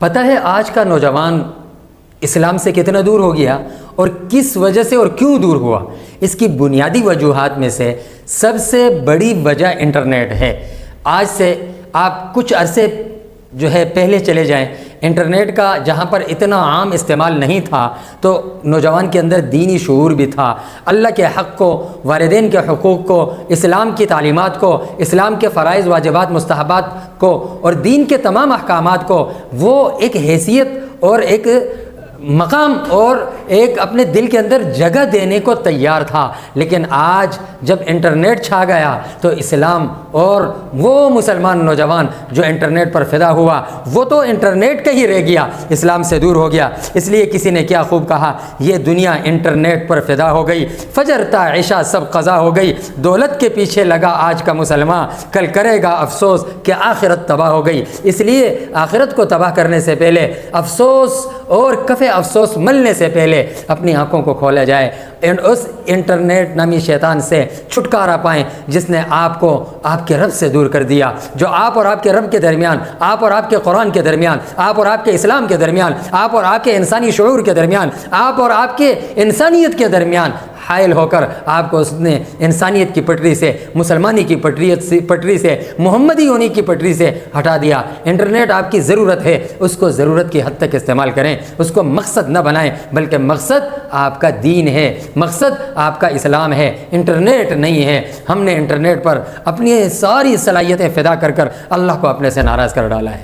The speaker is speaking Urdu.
پتہ ہے آج کا نوجوان اسلام سے کتنا دور ہو گیا اور کس وجہ سے اور کیوں دور ہوا؟ اس کی بنیادی وجوہات میں سے سب سے بڑی وجہ انٹرنیٹ ہے۔ آج سے آپ کچھ عرصے پہلے چلے جائیں، انٹرنیٹ کا جہاں پر اتنا عام استعمال نہیں تھا تو نوجوان کے اندر دینی شعور بھی تھا، اللہ کے حق کو، والدین کے حقوق کو، اسلام کی تعلیمات کو، اسلام کے فرائض واجبات مستحبات کو اور دین کے تمام احکامات کو وہ ایک حیثیت اور ایک مقام اور ایک اپنے دل کے اندر جگہ دینے کو تیار تھا۔ لیکن آج جب انٹرنیٹ چھا گیا تو اسلام اور وہ مسلمان نوجوان جو انٹرنیٹ پر فدا ہوا وہ تو انٹرنیٹ کا ہی رہ گیا، اسلام سے دور ہو گیا۔ اس لیے کسی نے کیا خوب کہا، یہ دنیا انٹرنیٹ پر فدا ہو گئی، فجر تا عشاء سب قضا ہو گئی، دولت کے پیچھے لگا آج کا مسلمان، کل کرے گا افسوس کہ آخرت تباہ ہو گئی۔ اس لیے آخرت کو تباہ کرنے سے پہلے افسوس اور کفِ افسوس ملنے سے پہلے اپنی آنکھوں کو کھولا جائے، اس انٹرنیٹ نامی شیطان سے چھٹکارا پائیں جس نے آپ کو آپ کے رب سے دور کر دیا، جو آپ اور آپ کے رب کے درمیان، آپ اور آپ کے قرآن کے درمیان، آپ اور آپ کے اسلام کے درمیان، آپ اور آپ کے انسانی شعور کے درمیان، آپ اور آپ کے انسانیت کے درمیان حائل ہو کر آپ کو اس نے انسانیت کی پٹری سے، مسلمانی کی پٹری سے، محمدی ہونے کی پٹری سے ہٹا دیا۔ انٹرنیٹ آپ کی ضرورت ہے، اس کو ضرورت کی حد تک استعمال کریں، اس کو مقصد نہ بنائیں، بلکہ مقصد آپ کا دین ہے، مقصد آپ کا اسلام ہے، انٹرنیٹ نہیں ہے۔ ہم نے انٹرنیٹ پر اپنی ساری صلاحیتیں فدا کر کر اللہ کو اپنے سے ناراض کر ڈالا ہے۔